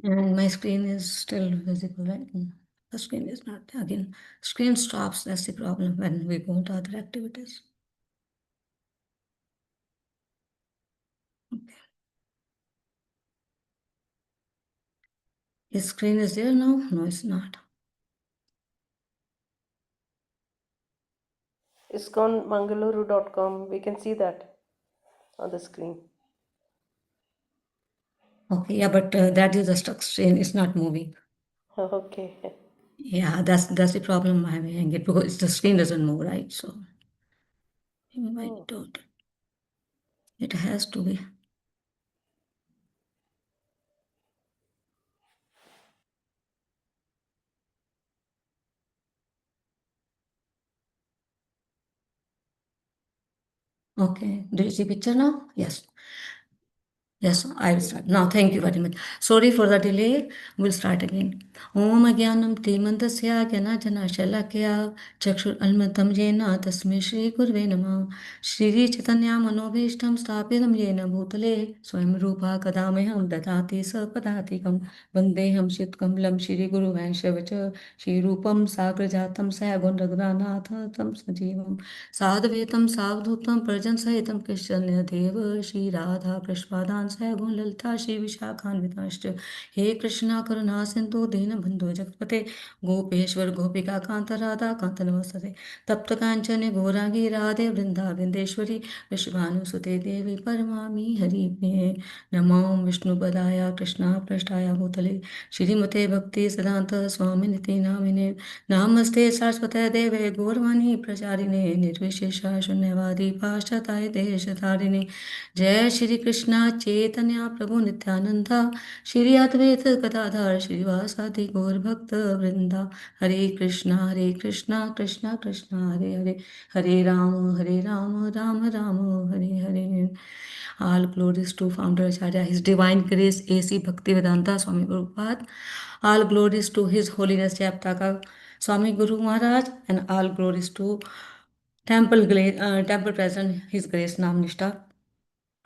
And my screen is still visible, right? The screen is not. Again, screen stops. That's the problem when we go to other activities. Okay. His screen is there now? No, it's not. Iskcon Mangaluru.com. We can see that on the screen. Okay, yeah, but that is the stuck screen. It's not moving. Okay. Yeah, that's the problem I'm having it because the screen doesn't move, right? So we might don't. It has to be. Okay. Do you see picture now? Yes. Yes, I will start. Now, thank you very much. Sorry for the delay. We'll start again. Om Agyanam Timandasya Gyana Jana Shalakya Chakshur Almatam Jena Tasme Shri Gurve Namah Shri Chaitanya Manobhishtam Sthapitam Jena Bhutale Swayam Rupa Kadameham Dadati Sapadatikam Vandeham Shitkamlam Shri Guru Vaishavacha Shri Rupam Sagrajatam Sayagun Raghuranatha Tam Sajivam साधवेतं सावधूतं प्रजन सहितं कृष्ण देव श्री राधा कृष्णपादान सह ललिता श्री विशाखान्विताश्च हे कृष्णा करुणा सिंधु दीन बंधु जगत्पते गोपेश्वर गोपिका कांत राधा कांत नमस्ते तप्त कांचन गौरांगी राधे वृंदा वृंदेश्वरी विश्वानुसुते देवी परमामि हरिप्रिये नमो विष्णुपदाय कृष्णा पृष्ठाय भूतले श्रीमते भक्ति सदांत स्वामी निति नामिने नमस्ते सरस्वते देवे गौरवाणी प्रचारिणे निर्विशेषा शून्यवादी पाश्चात्य देशधारिणे जय श्री कृष्ण चैतन्य प्रभु नित्यानंद श्री अद्वैत गदाधर श्रीवासादि गौर भक्त वृंदा हरे Krishna Krishna Krishna Hare Hare Hare Ram Ram Ram Hare Hare All glories to founder Acharya, His Divine Grace A.C. Bhaktivedanta Swami Prabhupada. All glories to His Holiness Jayapataka Swami Guru Maharaj, and all glories to Temple President His Grace Namnishta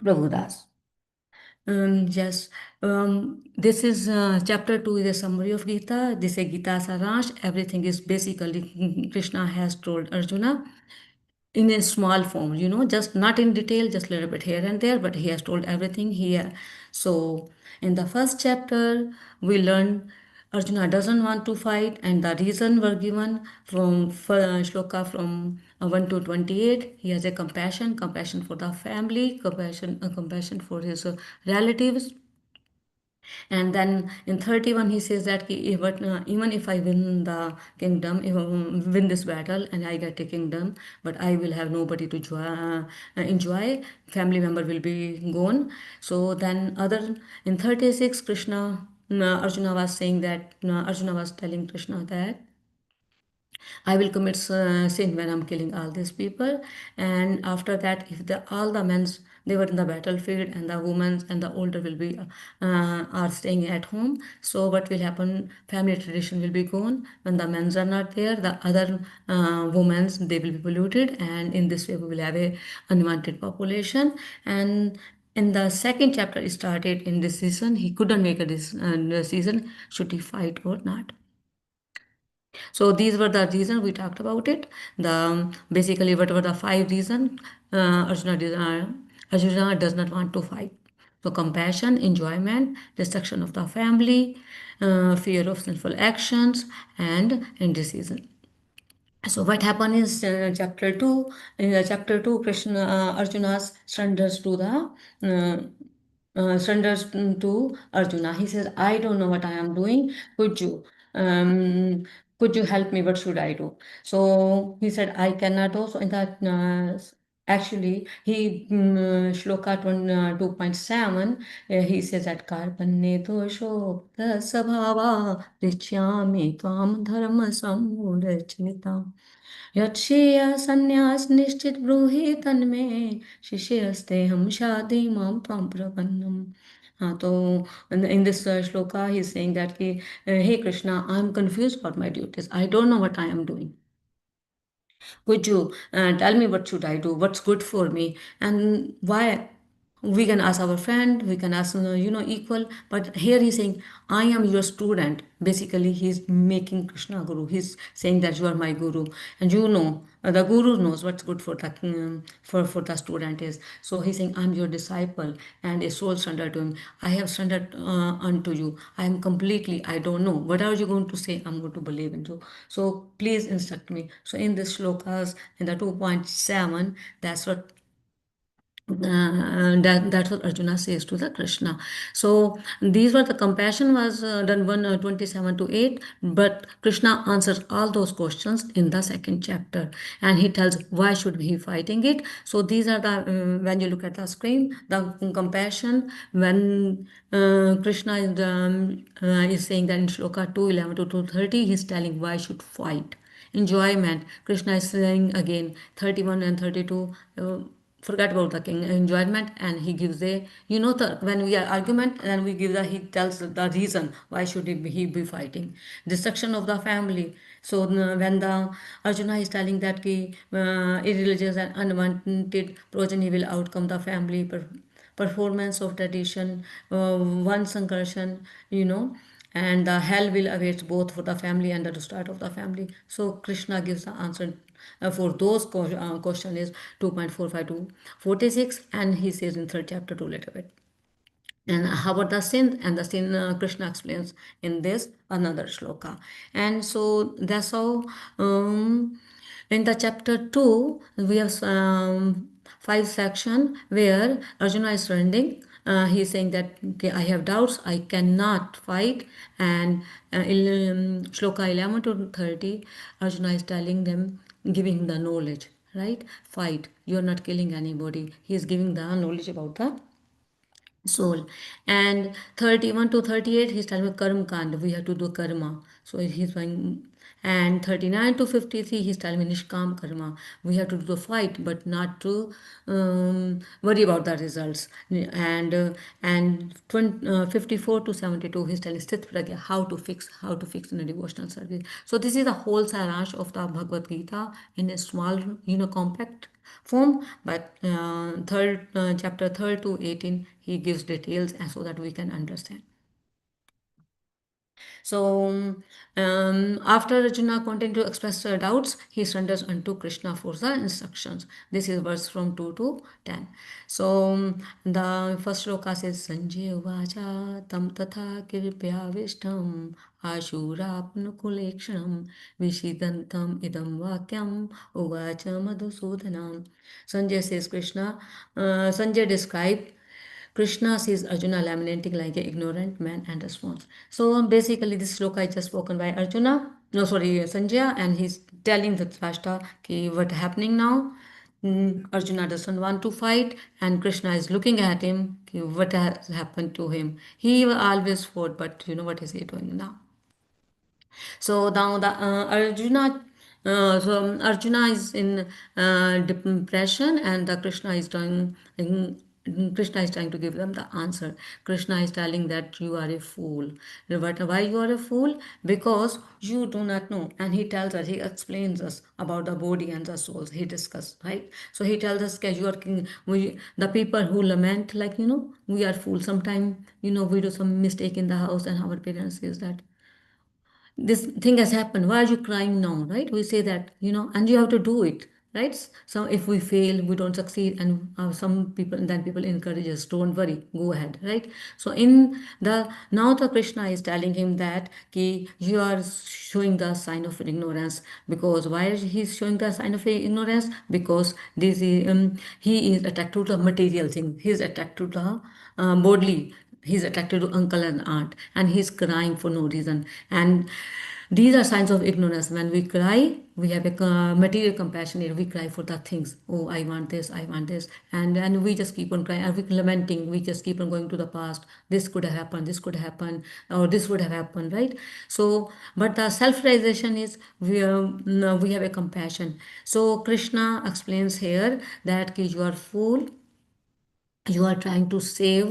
Prabhudas. Yes, this is chapter 2 is a summary of Gita. This is Gita Saransh. Everything is basically Krishna has told Arjuna in a small form, just not in detail, just a little bit here and there, but he has told everything here. So, in the first chapter, we learn Arjuna doesn't want to fight, and the reason were given from shloka from 1 to 28. He has a compassion for the family, compassion for his relatives, and then in 31, he says that even if I win the kingdom, win this battle and I get a kingdom, but I will have nobody to enjoy, family member will be gone. So then in 36, Arjuna was saying that, Arjuna was telling Krishna that I will commit sin when I'm killing all these people. And after that, if all the men they were in the battlefield and the women and the older will be are staying at home. So what will happen? Family tradition will be gone. When the men are not there, the other women they will be polluted, and in this way we will have a unwanted population. And in the second chapter, it started in this season. He couldn't make a decision should he fight or not. So these were the reasons we talked about it. The basically what were the five reasons Arjuna does not want to fight. So compassion, enjoyment, destruction of the family, fear of sinful actions, and indecision. So what happened is chapter two. In chapter two, Krishna Arjuna surrenders to the surrenders to Arjuna. He says, "I don't know what I am doing. Could you, um, could you help me? What should I do?" So he said, "I cannot." Also, in that actually, shloka 2.7, he says that karpanne dosho sabhava richyami tvam dharma samudachita यच्छेय संन्यास निश्चित ब्रूहि तन्मे शिष्यस्ते हम शादी माम त्वाम प्रपन्नम. हाँ तो in this shloka he is saying that कि hey Krishna, I am confused about my duties. I don't know what I am doing. Could you tell me what should I do? What's good for me? And why? We can ask our friend, we can ask equal, but here he's saying I am your student. Basically he's making Krishna guru. He's saying that you are my guru, and the guru knows what's good for the for the student is. So he's saying I'm your disciple and a soul surrendered to him. I have surrendered unto you. I am completely, I don't know what are you going to say, I'm going to believe in you, so please instruct me. So in this shlokas, in the 2.7, that's what Arjuna says to the Krishna. So these were the compassion was done 127 to 8, but Krishna answers all those questions in the second chapter, and he tells why should we fighting it. So these are the when you look at the screen, the compassion when Krishna is saying that in Shloka 2:11 to 2:30, he's telling why should fight. Enjoyment, Krishna is saying again 31 and 32. Forget about the king enjoyment, and he gives when we are argument, and we give he tells the reason why should he be fighting. Destruction of the family. So when the Arjuna is telling that irreligious and unwanted progeny will outcome the family performance of tradition, one sankarshan, and the hell will await both for the family and the start of the family. So Krishna gives the answer for those question is 2.45 to 46, and he says in third chapter to little bit. And how about the sin? And the sin Krishna explains in this another shloka. And so that's how in the chapter 2 we have five section where Arjuna is surrendering. He's saying that okay, I have doubts, I cannot fight. And shloka 11 to 30, Arjuna is telling them, giving the knowledge, right? Fight. You are not killing anybody. He is giving the knowledge about the soul. And 31 to 38 he's telling me karma kand, we have to do karma. So he's going. And 39 to 53 he's telling me nishkam karma, we have to do the fight but not to worry about the results. And 54 to 72 he's telling sthit pragya, how to fix in a devotional service. So this is the whole saransh of the Bhagavad Gita in a small compact form, but third chapter 3 to 18 he gives details so that we can understand. So after Arjuna continued to express doubts, he surrenders unto Krishna for the instructions. This is verse from 2 to 10. So the first shloka says, Sanjay Vacha Tam Tatha Kirpya Vishtam Ashurapnukulekshanam Vishidantam Idam Vakyam Uvacha Madhusudanam. Sanjay says, Sanjay described Krishna sees Arjuna lamenting like an ignorant man and responds. So basically, this sloka is just spoken by Arjuna, no, sorry, Sanjaya, and he's telling the Dhritarashtra what happening now. Arjuna doesn't want to fight, and Krishna is looking at him. What has happened to him? He always fought, but what is he doing now? So now the Arjuna is in depression, and the Krishna is trying to give them the answer. Krishna is telling that you are a fool. But why you are a fool? Because you do not know. And he tells us, he explains us about the body and the souls. He discussed, right? So he tells us that you are the people who lament, like we are fools. Sometimes we do some mistake in the house, and our parents says that this thing has happened, why are you crying now, right? We say that, and you have to do it, right? So if we fail, we don't succeed, and some people, and then people encourage us, don't worry, go ahead, right? So in the now the Krishna is telling him that you are showing the sign of ignorance. Because why is he showing the sign of ignorance? Because he is attracted to the material thing, he is attracted to the bodily, he's attracted to uncle and aunt, and he's crying for no reason. And these are signs of ignorance. When we cry, we have a material compassion. We cry for the things. Oh, I want this, I want this. And we just keep on crying. And we lamenting. We just keep on going to the past. This could have happened, this could happen, or this would have happened, right? So, but the self-realization is we have a compassion. So Krishna explains here that you are fool, you are trying to save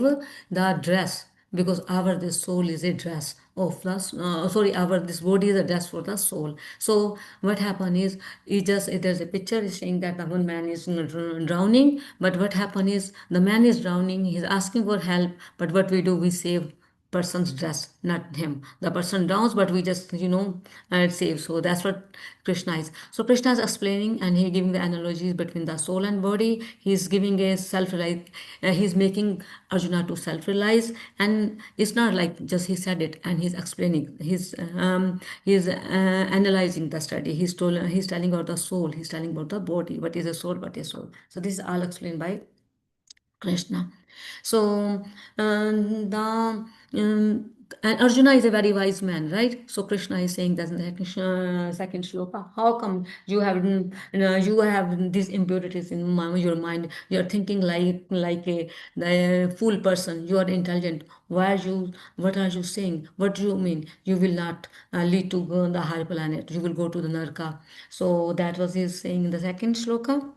the dress, because our this soul is a dress of the sorry, our this body is a dress for the soul. So what happened is, it just there's a picture is saying that the one man is drowning, but what happened is the man is drowning, he's asking for help, but what we do, we save person's dress, not him. The person drowns, but we just, save. So that's what Krishna is. So Krishna is explaining and he giving the analogies between the soul and body. He's giving a self-realize, he's making Arjuna to self-realize, and it's not like just he said it and he's explaining. He's analyzing the study. He's telling about the soul. He's telling about the body. What is a soul? What is soul? So this is all explained by Krishna. So the and Arjuna is a very wise man, right? So Krishna is saying that in the second shloka, how come you have these impurities in your mind? You are thinking like the fool person. You are intelligent. Why are you? What are you saying? What do you mean? You will not lead to the higher planet. You will go to the Narka. So that was his saying in the second shloka.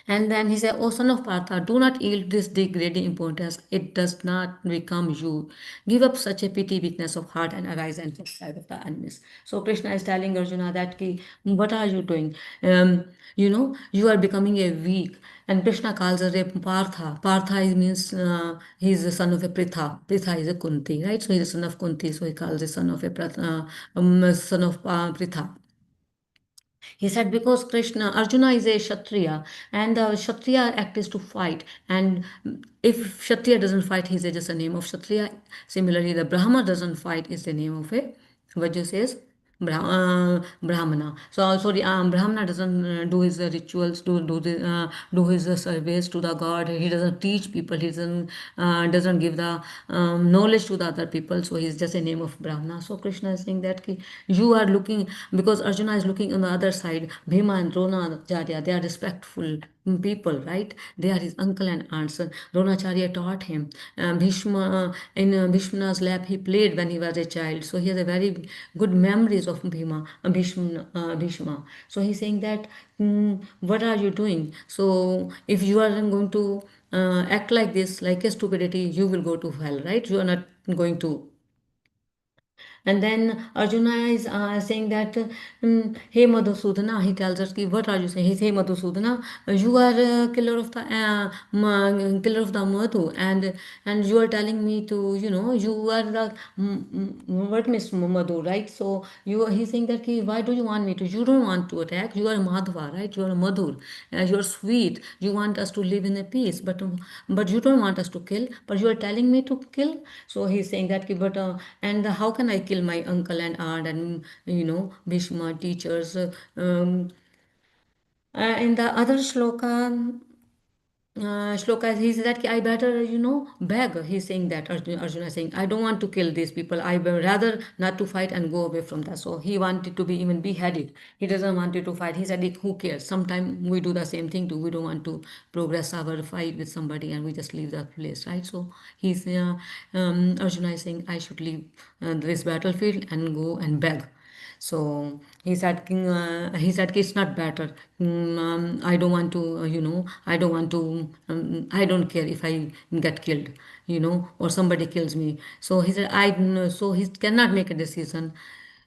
And then he said, O son of Partha, do not yield this degrading importance. It does not become you. Give up such a pity, weakness of heart, and arise and take side of the enemies. So Krishna is telling Arjuna that, ki, what are you doing? You are becoming a weak. And Krishna calls her a Partha. Partha means he's the son of a Pritha. Pritha is a Kunti, right? So he's the son of Kunti. So he calls the son of a son of Pritha. He said because Krishna, Arjuna is a Kshatriya, and the Kshatriya act is to fight. And if Kshatriya doesn't fight, he's just a name of Kshatriya. Similarly, the Brahma doesn't fight is the name of a, what you says, Brahmana. So also the Brahmana doesn't do his rituals, do his service to the God. He doesn't teach people. He doesn't give the knowledge to the other people. So he's just a name of Brahmana. So Krishna is saying that ki, you are looking, because Arjuna is looking on the other side. Bhima and Dronacharya, they are respectful people, right? They are his uncle and aunts. Dronacharya taught him. Bhishma, in Bhishma's lap, he played when he was a child. So he has a very good memories of Bhishma. So he's saying that, what are you doing? So if you are going to act like this, like a stupidity, you will go to hell, right? You are not going to. And then Arjuna is saying that, hey Madhusudana, he tells us, ki, what are you saying? He says, hey Madhusudana, you are a killer of the Madhu, and you are telling me to, you are the what Miss Madhu, right? So he's saying that, ki, why do you want me to? You don't want to attack. You are a Madhva, right? You are a Madhur. You are sweet. You want us to live in a peace, but you don't want us to kill. But you are telling me to kill. So he's saying that, ki, but and how can I kill my uncle and aunt and Bhishma teachers? In the other shloka, he says that, I better, beg. He's saying that, Arjuna is saying, I don't want to kill these people. I would rather not to fight and go away from that. So he wanted to be even beheaded. He doesn't want to fight. He said, who cares? Sometimes we do the same thing too. We don't want to progress our fight with somebody and we just leave that place, right? So Arjuna is saying, I should leave this battlefield and go and beg. So he said, it's not better. I don't want to, I don't want to, I don't care if I get killed, or somebody kills me. So he said, so he cannot make a decision.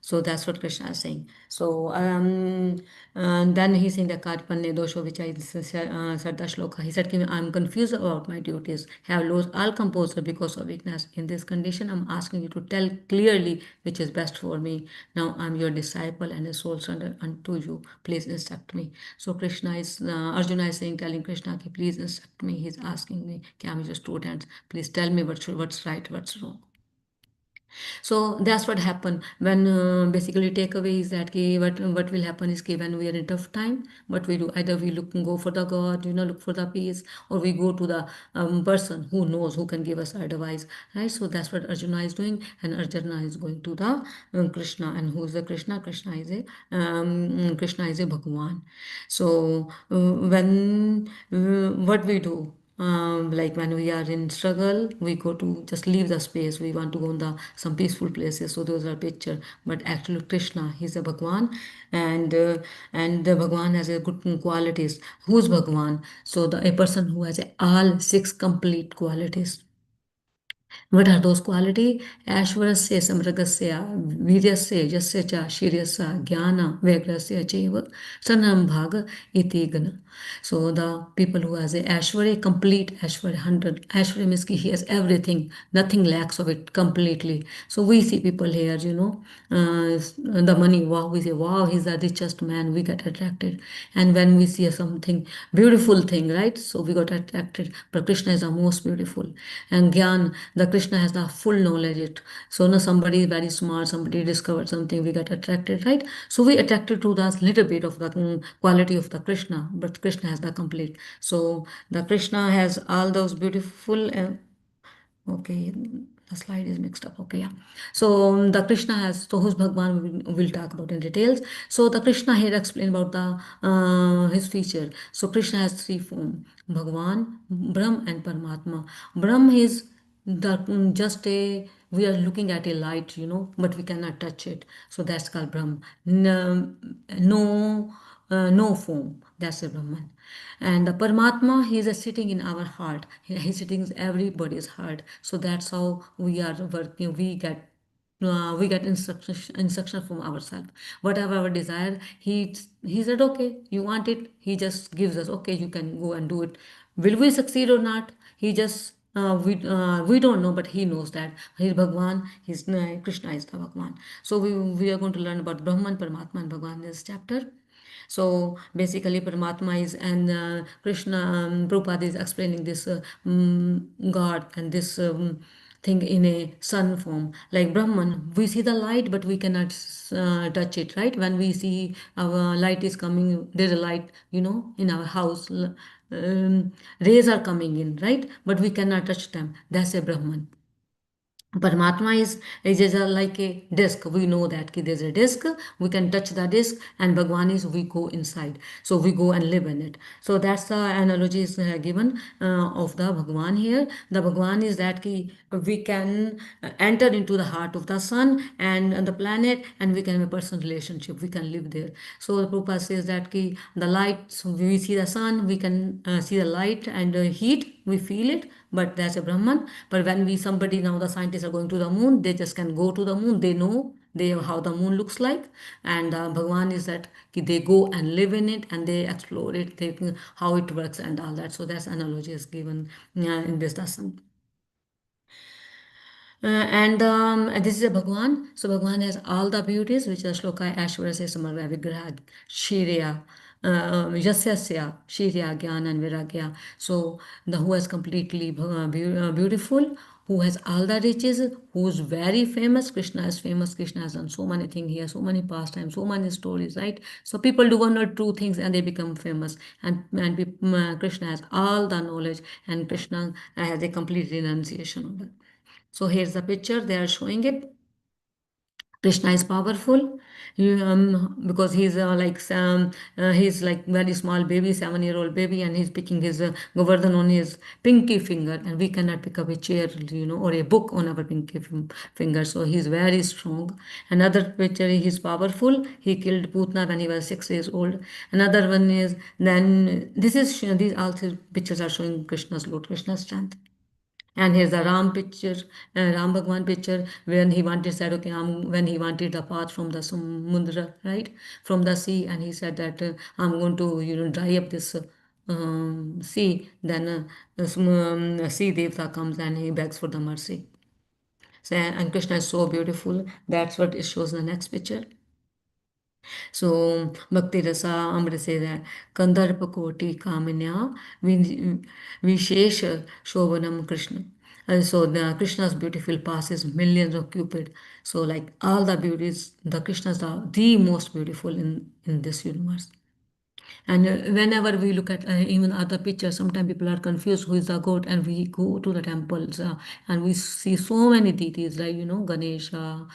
So that's what Krishna is saying. So and then he's saying the Karpanne dosho, which I said the shloka. He said, I'm confused about my duties, have lost all composure because of weakness. In this condition, I'm asking you to tell clearly which is best for me. Now I'm your disciple and a soul surrender unto you. Please instruct me. So Arjuna is saying, telling Krishna, please instruct me. He's asking me, I'm your student. Please tell me what's right, what's wrong. So that's what happened when basically takeaway is that, what will happen is, when we are in tough time, what we do, either we go for the God, look for the peace, or we go to the person who knows, who can give us advice, right? So that's what Arjuna is doing, and Arjuna is going to the Krishna. And who is the Krishna? Krishna is a Bhagwan. So when what we do, like when we are in struggle, we go to just leave the space. We want to go in some peaceful places. So those are picture. But actually, Krishna, he's a Bhagwan, and the Bhagwan has a good qualities. Who's Bhagwan? So a person who has all six complete qualities. What are those quality? Ashvarasya samragasya viryasya jasya cha shiryasya jnana vegrasya cheva sanam bhaga iti gana. So the people who has a Ashwarya, complete Ashwarya, 100. Ashwarya means he has everything, nothing lacks of it completely. So we see people here, the money, wow, we say, wow, he's the richest man, we get attracted. And when we see something beautiful thing, right? So we got attracted. But Krishna is the most beautiful. And Gyan, the Krishna has the full knowledge. It. So no, somebody is very smart, somebody discovered something, we get attracted, right? So we attracted to the little bit of the quality of the Krishna, but Krishna has the complete. So the Krishna has all those beautiful. Okay, the slide is mixed up. Okay, yeah. So the Krishna has, so who's Bhagwan we'll talk about in details. So the Krishna here explain about the his feature. So Krishna has three form: Bhagwan, Brahm, and Paramatma. Brahm is the just a we are looking at a light, but we cannot touch it. So that's called Brahm. No, no form. That's a Brahman. And the Paramatma, he is sitting in our heart. He's sitting in everybody's heart. So that's how we are working. We get instruction from ourselves. Whatever our desire, he said, okay, you want it. He just gives us, okay, you can go and do it. Will we succeed or not? He just we don't know, but he knows that he's Bhagwan. He's Krishna is the Bhagwan. So we are going to learn about Brahman, Paramatma, and Bhagwan in this chapter. So basically, Paramatma is and Krishna, Prabhupada is explaining this God and this thing in a sun form. Like Brahman, we see the light, but we cannot touch it, right? When we see our light is coming, there's a light, in our house. Rays are coming in, right? But we cannot touch them. That's a Brahman. Paramatma is just like a disk. We know that there's a disk. We can touch the disk, and Bhagwan is we go inside. So we go and live in it. So that's the analogy is given of the Bhagwan here. The Bhagwan is that we can enter into the heart of the sun and the planet, and we can have a personal relationship. We can live there. So the Prabhupada says that the light. So we see the sun, we can see the light and heat. We feel it, but that's a Brahman. But when we somebody now the scientists are going to the moon, they just can go to the moon. They know how the moon looks like, and Bhagwan is that they go and live in it and they explore it, they how it works and all that. So that's analogy is given in this dasan. And this is a Bhagwan. So Bhagwan has all the beauties, which are Shloka, Ashwarasya, Samarva, Vigraha, Shirya, Yasyasya, Shirya, Jnana, and Viragya. So the who is completely beautiful, who has all the riches, who is very famous. Krishna is famous. Krishna has done so many things here, so many pastimes, so many stories, right? So people do one or two things and they become famous. And Krishna has all the knowledge, and Krishna has a complete renunciation of it. So here's the picture they are showing it. Krishna is powerful because he's like very small baby, 7-year-old baby, and he's picking his Govardhan on his pinky finger, and we cannot pick up a chair, or a book on our pinky finger. So he's very strong. Another picture, he's powerful. He killed Putna when he was 6 years old. Another one is then these all three pictures are showing Krishna's Lord Krishna's strength. And here's the Ram picture, Ram Bhagwan picture, when he wanted said, okay, when he wanted the path from the Samudra, right, from the sea, and he said that I'm going to, dry up this sea. Then sea Devta comes and he begs for the mercy. So, and Krishna is so beautiful. That's what it shows in the next picture. So Bhakti Rasa Amrita Kandarpa Koti Kamanya Vishesha Shovanam Krishna. And so the Krishna's beautiful passes millions of cupid. So like all the beauties, the Krishnas are the most beautiful in this universe. And whenever we look at even other pictures, sometimes people are confused who is the god, and we go to the temples and we see so many deities, like Ganesha,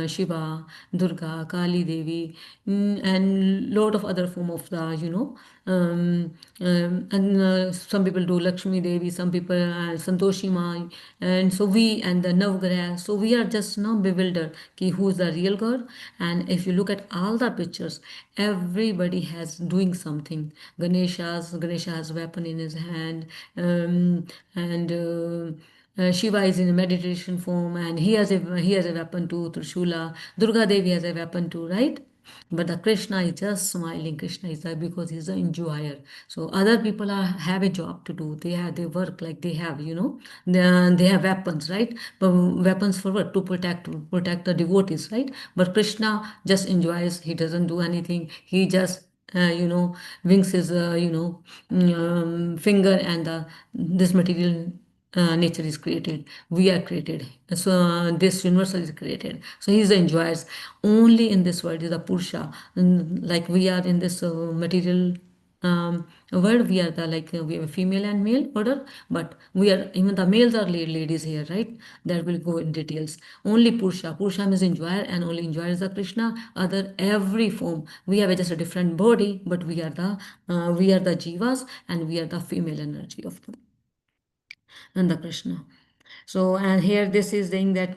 Shiva, Durga, Kali Devi, and lot of other form of the and some people do Lakshmi Devi, some people Santoshi Mai, and so we and the Navgraha. So we are just now bewildered ki who is the real God. And if you look at all the pictures, everybody has doing something. Ganesha has weapon in his hand, and Shiva is in a meditation form, and he has a weapon too, Trishula. Durga Devi has a weapon too, right? But the Krishna is just smiling. Krishna is there because he's the enjoyer. So other people have a job to do. They work like they have, they have weapons, right? But weapons for what? To protect the devotees, right? But Krishna just enjoys. He doesn't do anything. He just wings his finger, and this material nature is created, we are created, so this universal is created, so he is the enjoyers. Only in this world is the Purusha. Like we are in this material world, we are the like we have a female and male order, but we are, even the males are ladies here, right? That will go in details. Only Purusha means enjoyer, and only enjoyer is the Krishna. Other every form, we have just a different body, but we are the jivas, and we are the female energy of the and the Krishna. So, and here this is saying that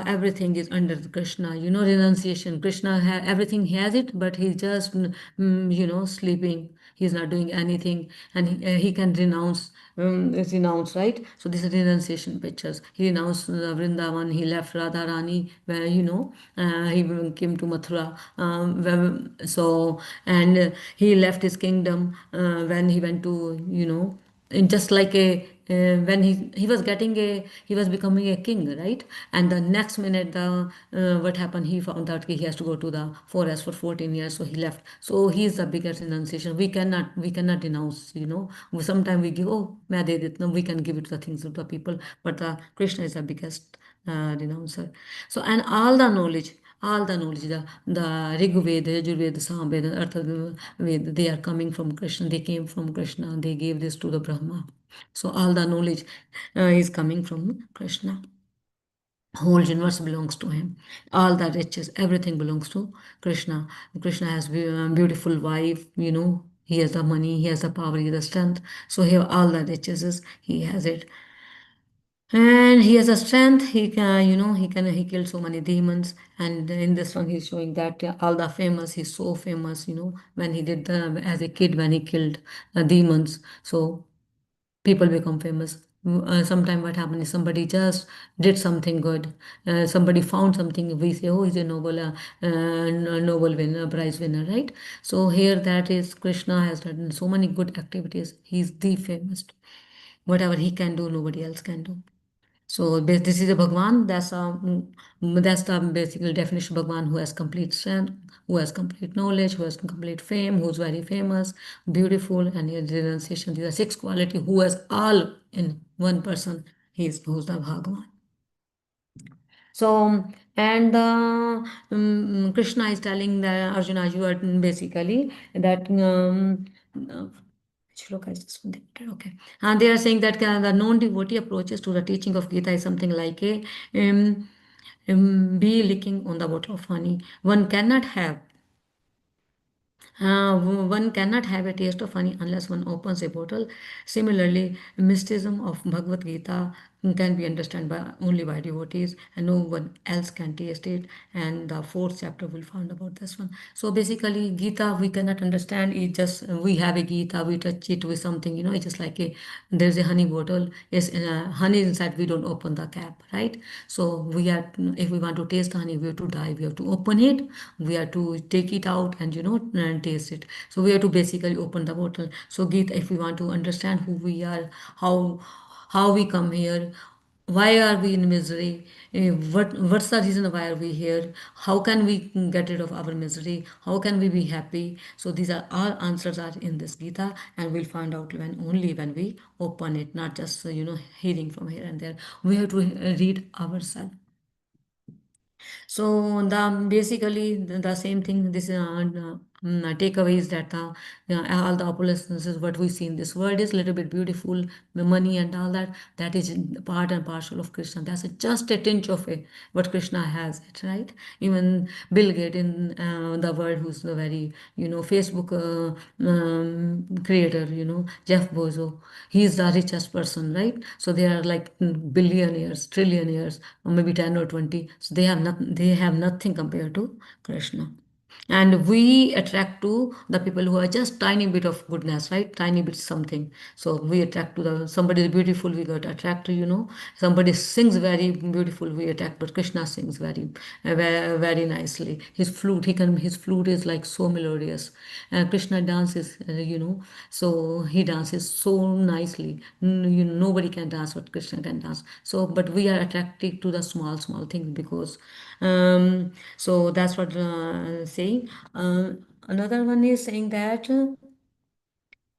everything is under the Krishna, renunciation. Krishna, everything has it, but he's just, sleeping. He's not doing anything, and he can renounce, right? So, this is renunciation pictures. He renounced Vrindavan, he left Radha Rani, where, he came to Mathura. So, and he left his kingdom when he went to, and just like a when he was becoming a king, right? And the next minute, the what happened, he found out he has to go to the forest for 14 years, so he left. So he is the biggest renunciation. We cannot denounce, sometimes we give, oh main de deta, we can give it the things to the people, but Krishna is the biggest renouncer. So, and all the knowledge, the Rig Veda, Yajurveda, Samveda, Veda, they are coming from Krishna. They came from Krishna. They gave this to the Brahma. So all the knowledge is coming from Krishna. Whole universe belongs to him. All the riches, everything belongs to Krishna. Krishna has beautiful wife. He has the money. He has the power. He has the strength. So here, all the riches he has it. And he has a strength. He killed so many demons. And in this one, he's showing that all the famous. He's so famous. When he did as a kid, when he killed demons. So people become famous. Sometimes what happens is somebody just did something good. Somebody found something. We say, oh, he's a Nobel winner, prize winner, right? So here, that is Krishna has done so many good activities. He's the famous. Whatever he can do, nobody else can do. So this is a Bhagwan. That's the basic definition of Bhagwan, who has complete strength, who has complete knowledge, who has complete fame, who's very famous, beautiful, and his renunciation. These are six qualities. Who has all in one person. Who's the Bhagwan. So, and Krishna is telling the Arjuna, you are basically that. Which shloka is this one? Okay. And they are saying that the non-devotee approaches to the teaching of Gita is something like a bee licking on the bottle of honey. One cannot have a taste of honey unless one opens a bottle. Similarly, mysticism of Bhagavad Gita can be understood only by devotees, and no one else can taste it. And the fourth chapter will find about this one. So basically, Gita we cannot understand. It just we have a Gita, we touch it with something. It's just like there's a honey bottle. Yes, honey inside. We don't open the cap, right? So if we want to taste honey, we have to dive. We have to open it. We have to take it out and and taste it. So we have to basically open the bottle. So Gita, if we want to understand who we are, how we come here, why are we in misery, what's the reason why are we here, how can we get rid of our misery, how can we be happy. So these are all answers are in this Gita, and we'll find out when we open it, not just hearing from here and there. We have to read ourselves. So basically the same thing. This takeaway is that all the opulence is what we see in this world is a little bit beautiful, the money and all that. That is part and parcel of Krishna. That's just a tinge of it. What Krishna has, it right. Even Bill Gates in the world, who's the very Facebook creator, Jeff Bezos. He's the richest person, right? So they are like billionaires, trillionaires, or maybe 10 or 20. So they have nothing compared to Krishna. and we attract to the people who are just tiny bit of goodness, right? Tiny bit something. So we attract to the somebody is beautiful, we got attract to, somebody sings very beautiful, we attract. But Krishna sings very, very nicely. His flute is like so melodious. Krishna dances, so he dances so nicely. Nobody can dance what Krishna can dance. So but we are attracted to the small small things, because so that's what saying. Another one is saying that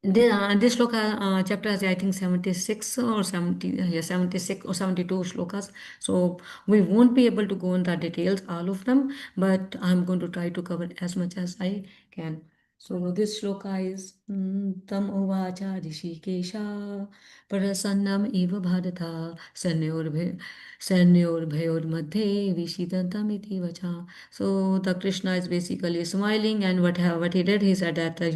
this shloka chapter has, I think, 76 or 70, yeah, 76 or 72 shlokas. So we won't be able to go into the details, all of them, but I'm going to try to cover as much as I can. So this shloka is Tam uvacha rishikesha prasannam eva bharata sanyor madhe vishidantam iti vacha. So the Krishna is basically smiling, and what he did, he said that he's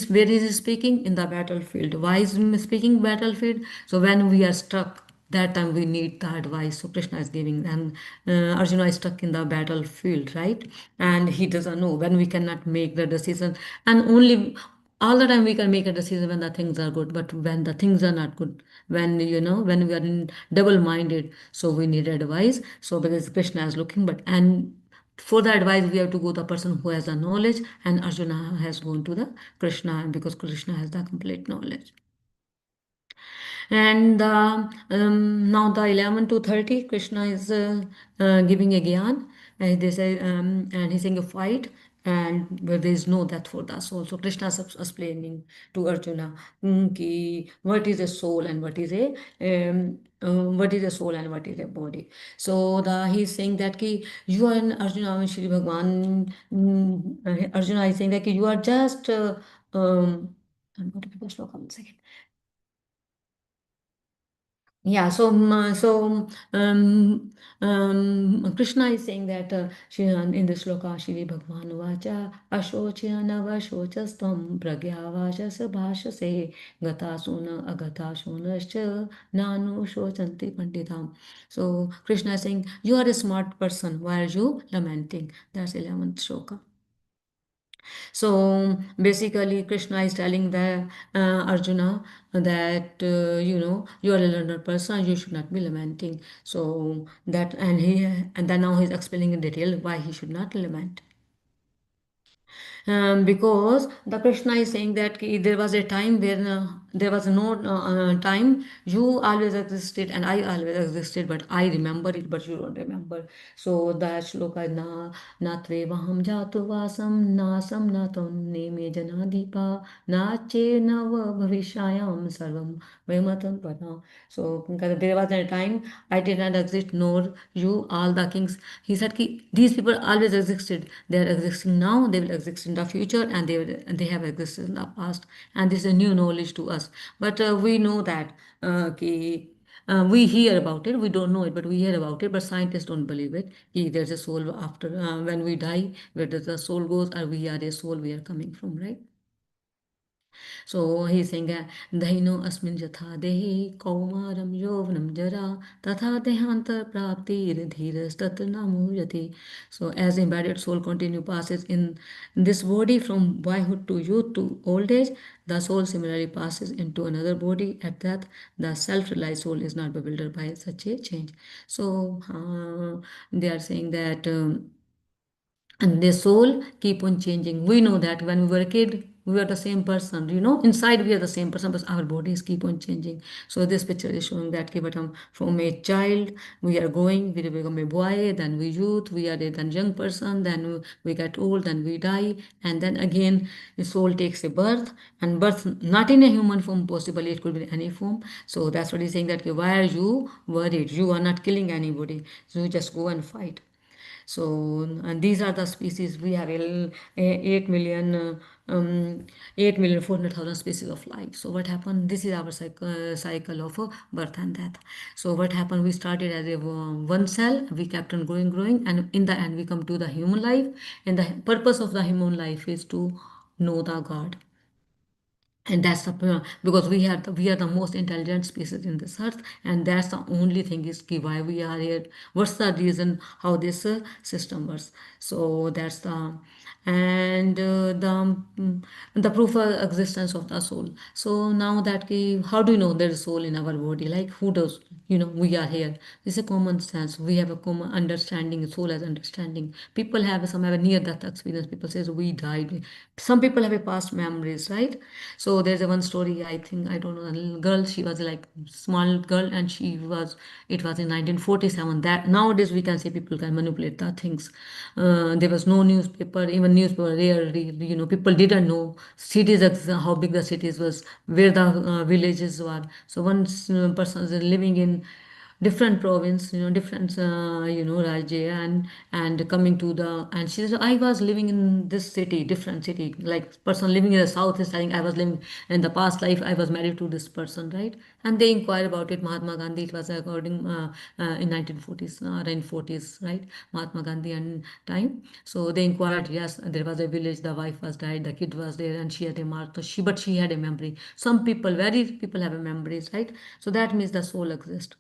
where is he speaking in the battlefield. Why is he speaking battlefield? So when we are struck, that time we need the advice. So Krishna is giving them. Arjuna is stuck in the battlefield, right? And he doesn't know when we cannot make the decision, and only all the time we can make a decision when the things are good, but when the things are not good, when we are in double minded, so we need advice. So because Krishna is looking, but and for the advice we have to go the person who has the knowledge, and Arjuna has gone to the Krishna, because Krishna has the complete knowledge. And now the 11 to 30, Krishna is giving a gyan. And they say, and he's saying a fight, and where there is no death for the soul. So Krishna is explaining to Arjuna ki what is a soul and what is a soul and what is a body. So he's saying that ki you are in Arjuna, Shri Bhagwan, Arjuna is saying that ki you are just I'm going to pick a shloka, one second. Yeah, so Krishna is saying that in this sloka, Shri Bhagwan Vacha, Ashochya Navashochastam Pragyavacha Sabhashase Gata Suna Agata Shunascha Nanu Shochanti Panditam. So Krishna is saying, you are a smart person, why are you lamenting? That's 11th sloka. So basically, Krishna is telling the Arjuna that you are a learned person, you should not be lamenting. So that and then now he's explaining in detail why he should not lament. Because the Krishna is saying that there was a time where there was no time, you always existed and I always existed, but I remember it, but you don't remember. So that shloka na tvevaham jatu vasam nasam natam neme janadipa nache nava bhavishayam sarvam vaimatam pada. So because there was a time I did not exist, nor you, all the kings. He said ki, these people always existed. They are existing now, they will exist in the future, and they have existed in the past. And this is a new knowledge to us. But we know that we hear about it, we don't know it, but we hear about it, but scientists don't believe it. There's a soul after, when we die, where does the soul goes, or we are a soul, we are coming from, right? So he's saying, Daino asmin jatha dehi kaumaram yovanam jara tatha dehanta praptir dhiras tatna mujati. So as embedded soul continue passes in this body from boyhood to youth to old age, the soul similarly passes into another body. At that, the self-realized soul is not bewildered by such a change. So they are saying that. And their soul keep on changing. We know that when we were a kid, we were the same person. Inside we are the same person, but our bodies keep on changing. So this picture is showing that but from a child we are going, we become a boy, then we youth, we are a then young person, then we get old, then we die, and then again the soul takes a birth, and birth not in a human form, possibly it could be any form. So that's what he's saying, that why are you worried? You are not killing anybody, so you just go and fight. So, and these are the species we have 8 million, 8,400,000 species of life. So, what happened? This is our cycle of birth and death. So, what happened? We started as a one cell, we kept on growing, and in the end, we come to the human life. And the purpose of the human life is to know the God. And that's the because we are the most intelligent species in this earth, and that's the only thing is ki why we are here, what's the reason how this system works. So that's the and the proof of existence of the soul. So now that ki, how do you know there is soul in our body, like who does, we are here. It's a common sense, we have a common understanding, soul as understanding. People have some have a near death experience, people says we died. Some people have a past memories, right? So there's a one story, I think, I don't know, a little girl, she was like small girl, and it was in 1947. That nowadays we can say people can manipulate the things. There was no newspaper, even newspaper rarely, people didn't know cities, how big the cities was, where the villages were. So one person is living in different province, different Rajya, and coming to the, and she said I was living in this city, different city, like person living in the south is saying I was living in the past life, I was married to this person, right? And they inquire about it. Mahatma Gandhi, it was according in 1940s or in 40s, right? Mahatma Gandhi and time. So they inquired, yes, there was a village, the wife was died, the kid was there, and she had a mark. So but she had a memory. Some people, very people have a memories, right? So that means the soul exists.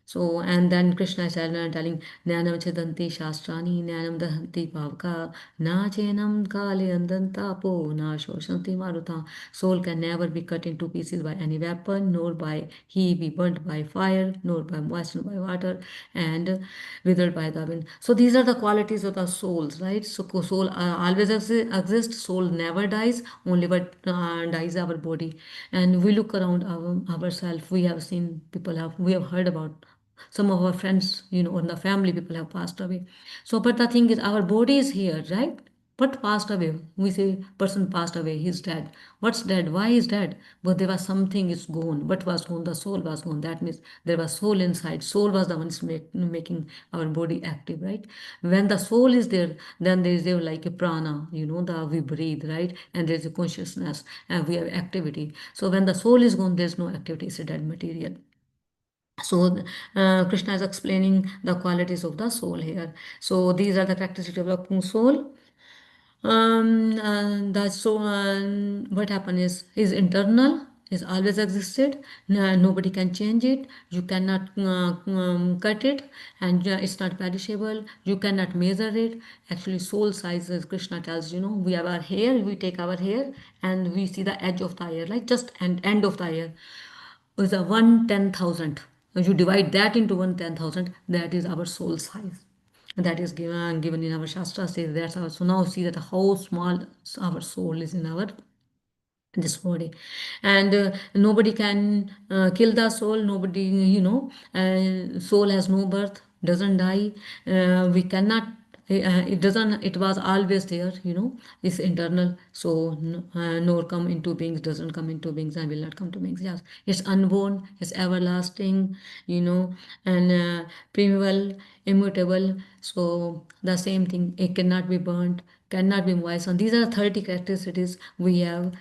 So, and then Krishna is telling, Jnanam Chedanti Shastrani, Jnanam Dahanti Pavaka, Na Chenam Kali Andanta Po, Na Shoshanti Maruta. Soul can never be cut into pieces by any weapon, nor by he be burnt by fire, nor by moistened by water, and withered by the wind. So, these are the qualities of the souls, right? So, soul always exists, soul never dies, only but dies our body. And we look around ourselves, we have seen people we have heard about some of our friends, or the family people have passed away. So, but the thing is, our body is here, right? But passed away. We say person passed away, he's dead. What's dead? Why is dead? But there was something is gone. What was gone? The soul was gone. That means there was soul inside. Soul was the one making our body active, right? When the soul is there, then there is like a prana, the we breathe, right? And there's a consciousness and we have activity. So when the soul is gone, there's no activity, it's a dead material. So Krishna is explaining the qualities of the soul here. So these are the characteristics of the soul. What happened is internal, is always existed. Nobody can change it. You cannot cut it, and it's not perishable. You cannot measure it. Actually, soul size, as Krishna tells, we have our hair. We take our hair, and we see the edge of the hair, like just end of the hair is a 1/10,000. You divide that into 1/10,000, that is our soul size. That is given in our Shastra says that's our. So now see that how small our soul is in our this body, and nobody can kill the soul. Nobody, soul has no birth, doesn't die. We cannot, it doesn't, it was always there, it's internal. So nor come into beings, doesn't come into beings and will not come to beings. Yes, it's unborn, it's everlasting, and primeval, immutable. So the same thing, it cannot be burnt, cannot be moistened. These are 30 characteristics we have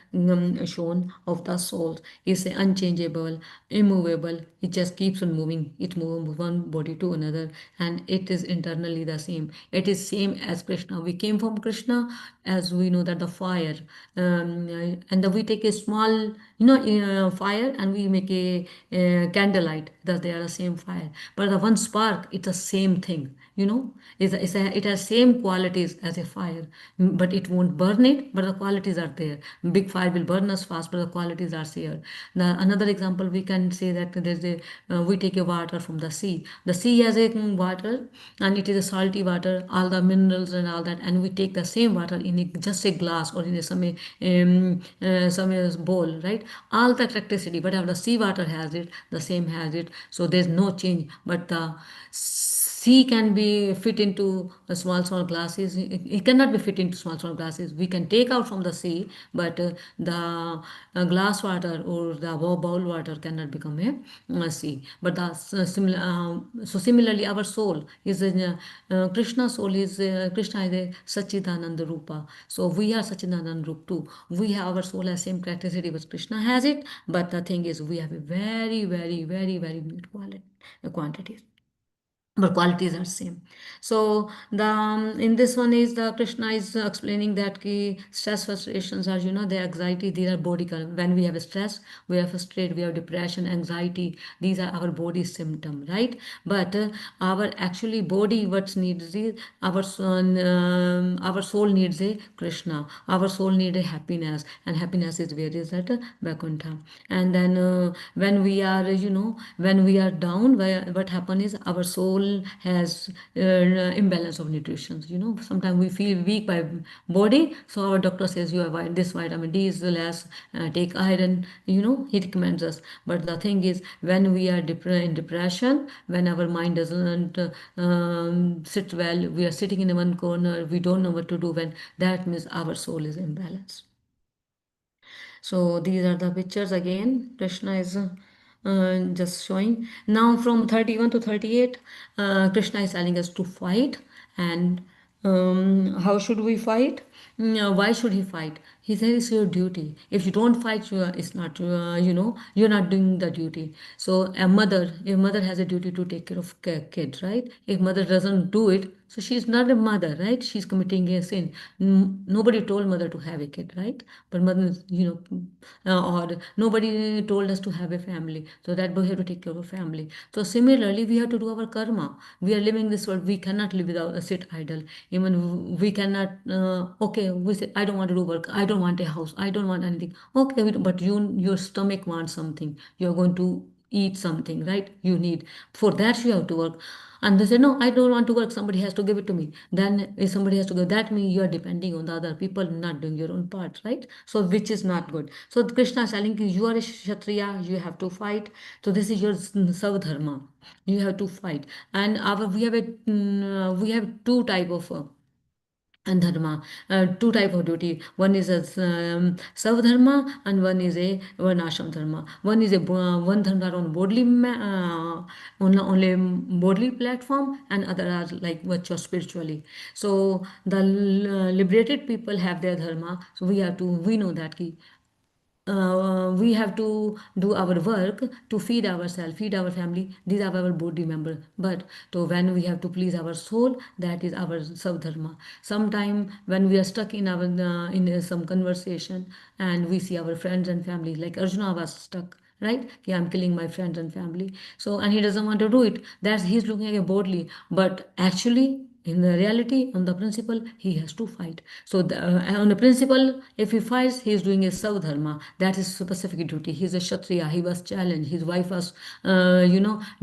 shown of the soul. It's unchangeable, immovable. It just keeps on moving. It moves one body to another, and it is internally the same. It is same as Krishna. We came from Krishna, as we know that the fire, and we take a small, fire, and we make a candlelight. That they are the same fire, but the one spark, it's the same thing. It has same qualities as a fire, but it won't burn it, but the qualities are there. Big fire will burn us fast, but the qualities are there. Another example, we can say that there's a we take a water from the sea. The sea has a water, and it is a salty water, all the minerals and all that, and we take the same water in just a glass or in some bowl, right? All the electricity, whatever the sea water has it, the same has it. So there's no change, but the sea can be fit into a small glasses. It cannot be fit into small glasses. We can take out from the sea, but the glass water or the bowl water cannot become a sea. But so similarly, our soul is Krishna. Soul is Krishna is a Sachidananda Rupa. So we are Sachidananda Rupa too. We have our soul has same characteristic as Krishna has it, but the thing is we have a very, very, very, very minute quantity. but qualities are same. So the in this one is the Krishna is explaining that ki stress, frustrations are, the anxiety, these are body when we have stress, we have frustrated, we have depression, anxiety, these are our body symptom, right? But our actually body what needs is our soul needs a Krishna, our soul needs a happiness, and happiness is where is that Vaikuntha. And then when we are, when we are down, what happen is our soul has imbalance of nutrition. Sometimes we feel weak by body, so our doctor says you have this vitamin D is less, take iron. He recommends us. But the thing is, when we are in depression, when our mind doesn't sit well, we are sitting in one corner, we don't know what to do. When that means our soul is imbalanced. So these are the pictures again. Krishna is just showing. Now from 31 to 38, Krishna is telling us to fight. And how should we fight? Why should he fight? He says it's your duty. If you don't fight, it's not, you're not doing the duty. So a mother has a duty to take care of kids, right? If mother doesn't do it, so she's not a mother, right? She's committing a sin. Nobody told mother to have a kid, right? But mother, or nobody told us to have a family. So that we have to take care of family. So similarly, we have to do our karma. We are living this world. We cannot live without sit idle. Even we cannot. Okay, we say I don't want to do work. I don't want a house. I don't want anything. Okay, but your stomach wants something. You are going to eat something, right? You need for that you have to work. And they say, no, I don't want to work. Somebody has to give it to me. Then if somebody has to give, that means you are depending on the other people, not doing your own part, right? So which is not good. So Krishna is telling you, you are a Kshatriya, you have to fight. So this is your Savdharma. You have to fight. And we have two type of and dharma, two type of duty. One is a Savdharma and one is a Varnashram dharma. One is a one dharma on only bodily platform, and other are like virtual spiritually. So the liberated people have their dharma. So we know that ki we have to do our work to feed ourselves, feed our family. These are our body members. But so when we have to please our soul, that is our savdharma. Sometime when we are stuck in our some conversation and we see our friends and family, like Arjuna was stuck, right? Yeah, I'm killing my friends and family. So and he doesn't want to do it. That's he's looking at it boldly, but actually in the reality, on the principle, he has to fight. So on the principle, if he fights, he is doing a Savdharma. That is specific duty. He is a Kshatriya. He was challenged. His wife was,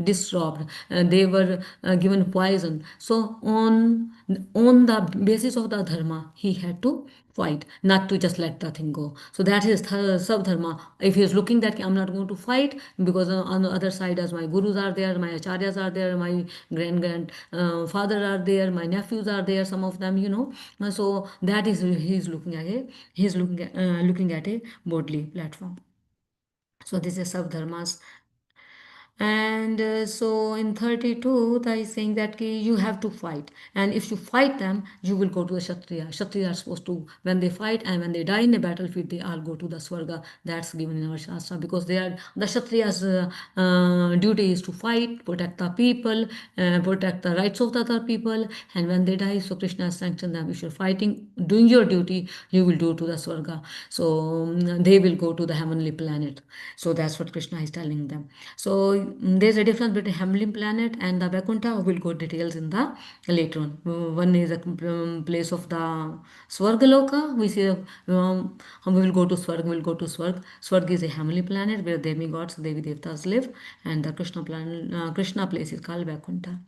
disturbed. They were given poison. So on the basis of the dharma, he had to fight, not to just let the thing go. So that is Savdharma. If he is looking that I'm not going to fight because on the other side, as my gurus are there, my acharyas are there, my grand father are there, my nephews are there, some of them, So that is looking at a bodily platform. So this is Savdharmas. And so in 32, they is saying that you have to fight. And if you fight them, you will go to the Kshatriya. Kshatriya are supposed to, when they fight and when they die in the battlefield, they all go to the Swarga. That's given in our Shastra because they are, the Kshatriya's duty is to fight, protect the people, protect the rights of the other people. And when they die, so Krishna has sanctioned them. If you're fighting, doing your duty, you will do to the Swarga. So they will go to the heavenly planet. So that's what Krishna is telling them. So there's a difference between heavenly planet and the Vaikuntha. We'll go details in the later on. One is a place of the Swargaloka. We will go to Swarg. We'll go to Swarg. Swarg is a heavenly planet where demigods, Devi Devtas live, and the Krishna place is called Vaikuntha.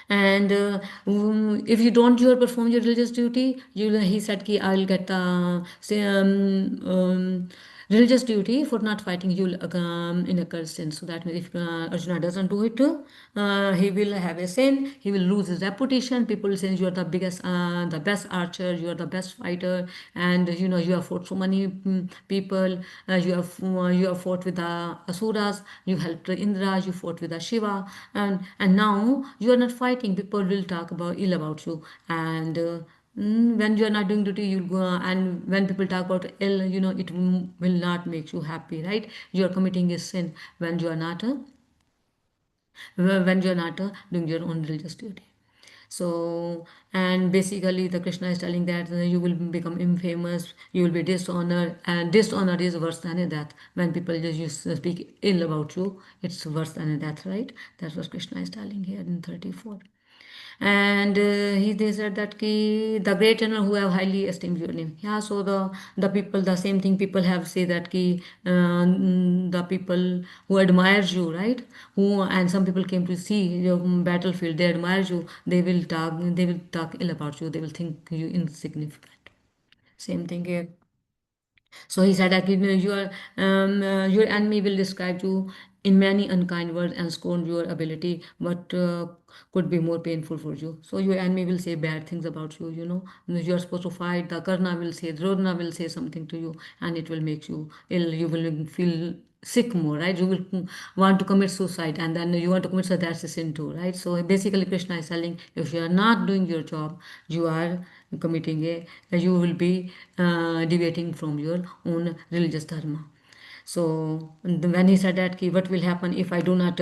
And if you don't perform your religious duty, he said ki I'll get the religious duty for not fighting, you'll in a sin. So that means if Arjuna doesn't do it, he will have a sin, he will lose his reputation. People will say you are the biggest the best archer, you are the best fighter, and you have fought so many people, you have fought with the asuras, you helped Indra, you fought with the Shiva, and now you are not fighting. People will talk about ill about you, and when you are not doing duty, you'll go, and when people talk about ill, it will not make you happy, right? You are committing a sin when you are not when you're not doing your own religious duty. So, and basically, the Krishna is telling that you will become infamous, you will be dishonored, and dishonor is worse than a death. When people just speak ill about you, it's worse than a death, right? That's what Krishna is telling here in 34. And they said that ki, the great general who have highly esteemed your name. Yeah, so the people, the same thing people have say that ki, the people who admires you, right? Who, and some people came to see your battlefield, they admire you, they will talk ill about you, they will think you insignificant. Same thing here. So he said that your enemy will describe you in many unkind words and scorn your ability, but could be more painful for you. So your enemy will say bad things about you. You know, you are supposed to fight. The Karna will say, Drodna will say something to you, and it will make you ill. You will feel sick more, right? You will want to commit suicide, and then you want to commit suicide. That's a sin too, right? So basically, Krishna is telling, if you are not doing your job, you are committing you will be deviating from your own religious dharma. So when he said that, ki, what will happen if I do not,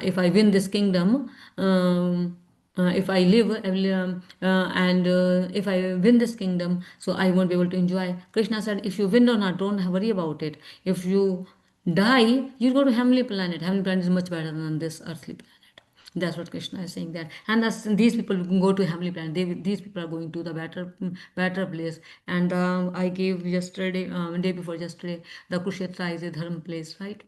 if I win this kingdom, if I live, I will, and if I win this kingdom, so I won't be able to enjoy. Krishna said, if you win or not, don't worry about it. If you die, you go to heavenly planet. Heavenly planet is much better than this earthly planet. That's what Krishna is saying that, and these people go to heavenly planet. These people are going to the better place. And I gave yesterday, day before yesterday, the Kurukshetra is a dharma place, right?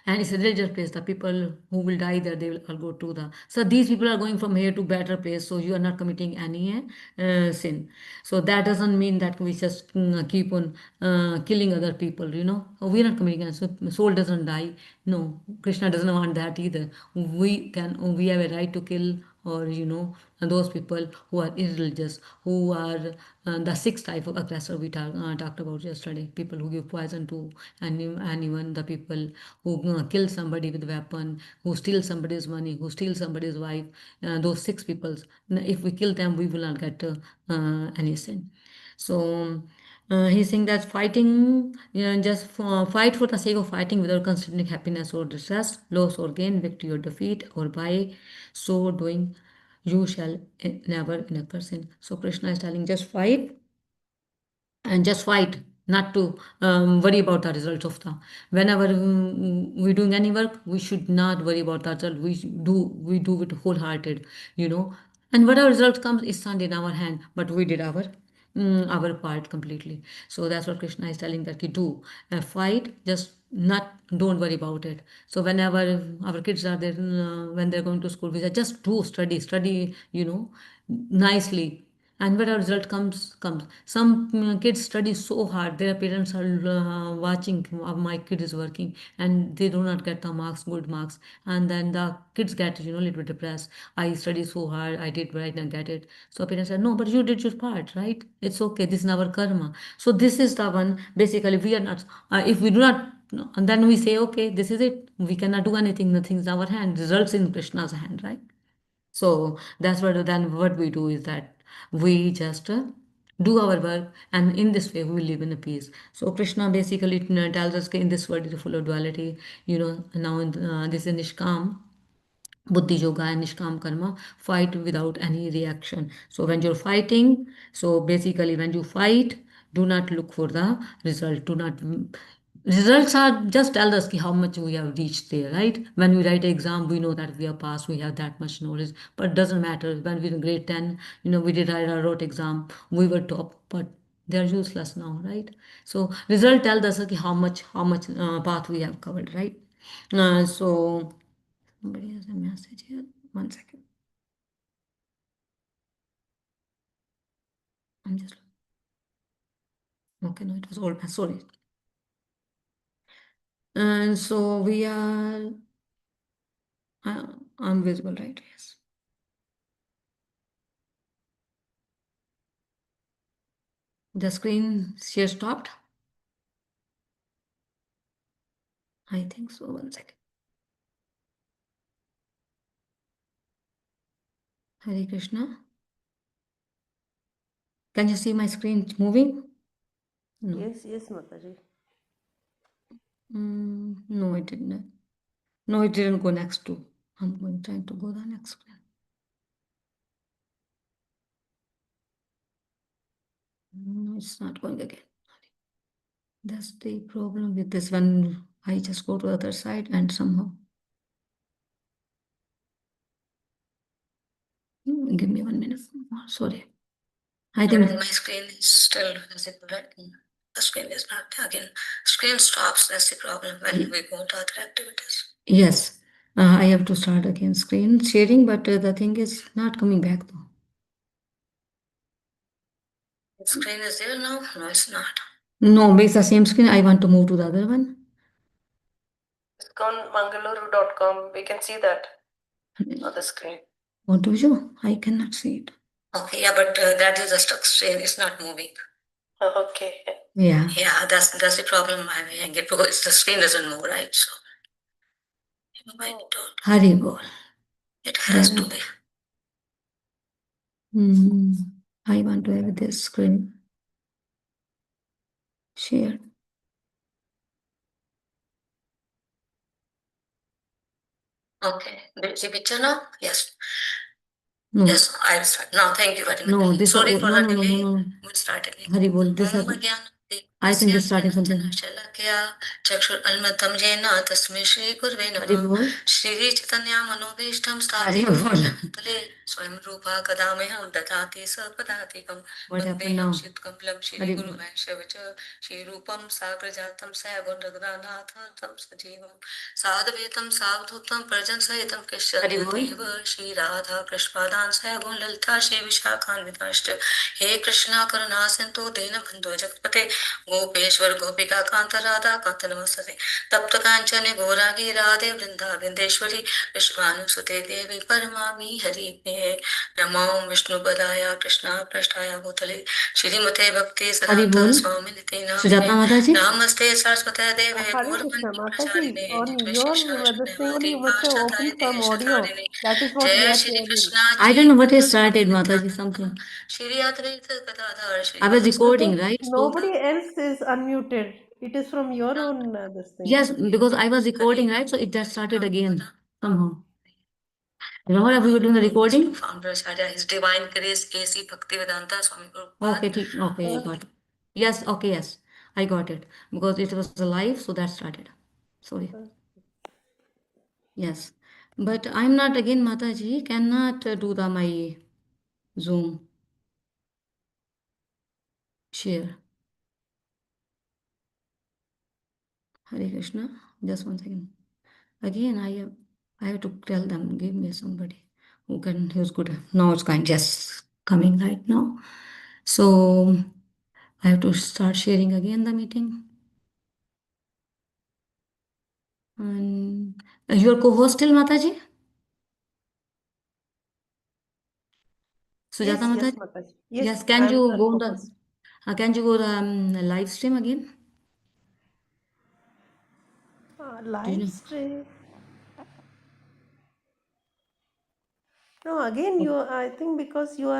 And it's a religious place. The people who will die there, they will all go to the. So these people are going from here to better place. So you are not committing any sin. So that doesn't mean that we just keep on killing other people. You know, we are not committing any. So soul doesn't die. No, Krishna doesn't want that either. We have a right to kill, or those people who are irreligious, who are the sixth type of aggressor we talked about yesterday. People who give poison to anyone, the people who kill somebody with a weapon, who steal somebody's money, who steal somebody's wife. Those six people, if we kill them, we will not get any sin. So he's saying that fighting, just fight for the sake of fighting without considering happiness or distress, loss or gain, victory or defeat, or by so doing, you shall never incur sin. So Krishna is telling, just fight and just fight, not to worry about the results of the. Whenever we're doing any work, we should not worry about the result. We do it wholehearted, you know. And whatever result comes is not in our hand, but we did our part completely. So that's what Krishna is telling, that you do fight, just not, don't worry about it. So whenever our kids are there, when they're going to school, we say just do study, nicely, and whatever result comes. Some kids study so hard, their parents are watching, my kid is working, and they do not get the marks, good marks, and then the kids get a little bit depressed. I study so hard, I did, but I didn't get it. So parents said, no, but you did your part, right? It's okay, this is our karma. So this is the one, basically we are not, if we do not, and then we say, okay, this is it, we cannot do anything, nothing's in our hand, results in Krishna's hand, right? So that's what we do is that we just do our work, and in this way we live in a peace. So Krishna basically tells us that in this world is full of duality. Now this is Nishkam Buddhi Yoga and Nishkam Karma, fight without any reaction. So when you're fighting, so basically when you fight, do not look for the result. Do not. Results are just tell us ki how much we have reached there, right? When we write an exam, we know that we have passed, we have that much knowledge, but it doesn't matter. When we in grade 10, we did our wrote exam, we were top, but they're useless now, right? So result tells us ki how much path we have covered, right? So somebody has a message here. One second. I'm just okay. No, it was old. Sorry. And so we are. I'm visible, right? Yes. The screen share stopped. I think so. One second. Hare Krishna. Can you see my screen moving? No. Yes, Mataji. No, it didn't. No, it didn't go next to. I'm going trying to go the next screen. No, it's not going again. That's the problem with this one. I just go to the other side and somehow. Give me 1 minute. Oh, sorry. I think my screen is still visible, right? The screen is not again. Screen stops. That's the problem when we go to other activities. Yes. I have to start again screen sharing, but the thing is not coming back though. The screen is there now? No, it's not. No, it's the same screen. I want to move to the other one. Iskcon Mangaluru.com. We can see that on the screen. What do you? I cannot see it. Okay, yeah, but that is a stuck screen. It's not moving. Okay. Yeah. Yeah, that's the problem I'm having because the screen doesn't move, right? So Haribol. It has to be. I want to have this screen shared. Okay. Did you see picture now? Yes. No. Yes, I will start. No, thank you very much. No, this Sorry for no, the no, no, delay. no, no. We'll start again. Haribol. This I think this starting something. चक्षुर्न्मत्तं येन तस्मै श्रीगुर्वे नमः श्री चैतन्य मनोभीष्टं स्थापितं तले स्वयं रूपा कदा मह्यं ददाति सपदातिकं वन्देहं शीतकमलं श्रीगुरुवैष्णव च श्रीरूपं साग्रजातं सगुणरघुनाथ तं सजीवं साधवेतं सावधूतं प्रजनसहितं कृष्णदेव श्रीराधा कृष्णपादान् सगुण ललिता श्रीविशाखान्विताश्च हे कृष्णा करुणा सिन्धु दीनबन्धो जगत्पते गोपेश्वर गोपिका कांत राधा कांत नमस्ते तप्त कांचने गौरांगी राधे वृंदावनेश्वरी विश्वानुसुते देवी परमामी हरि नमो विष्णुपदाय कृष्णा पृष्ठाय भूतले श्रीमते भक्ति सदात स्वामिनिते नमस्ते सरस्वती देवे Hare Krishna, गौरवंदे Mataji, प्रचारिणे on your this thing only निर्विशेषशून्यवादी you must have पाश्चात्य opened some audio. देशधारिणे That is what we जय are Shri hearing. Krishna I don't know what has started, Mataji, something. Shri Advaita Gadadhar Shri I was recording, Because right? So nobody else is unmuted. It is from your own this thing. yes, because I was recording, right? So it just started again somehow. Remember we were doing the recording? Founder Acharya, His Divine Grace, A.C. Bhaktivedanta Swami Prabhupada. Okay, okay, got it. Yes, okay, yes, I got it. Because it was live, so that started. Sorry. Yes. But I'm not again, Mataji, cannot do the my Zoom share. Hare Krishna. Just 1 second. Again, I have to tell them, give me somebody who's good. Now it's kind just coming right now. So I have to start sharing again the meeting. And your co-host still Mataji? Sujata Yes, yes, Mataji? Mataji. Yes, Yes, I am the co-host. can you go the live stream again? Do you Live know? stream. No, again, you. I think because you are.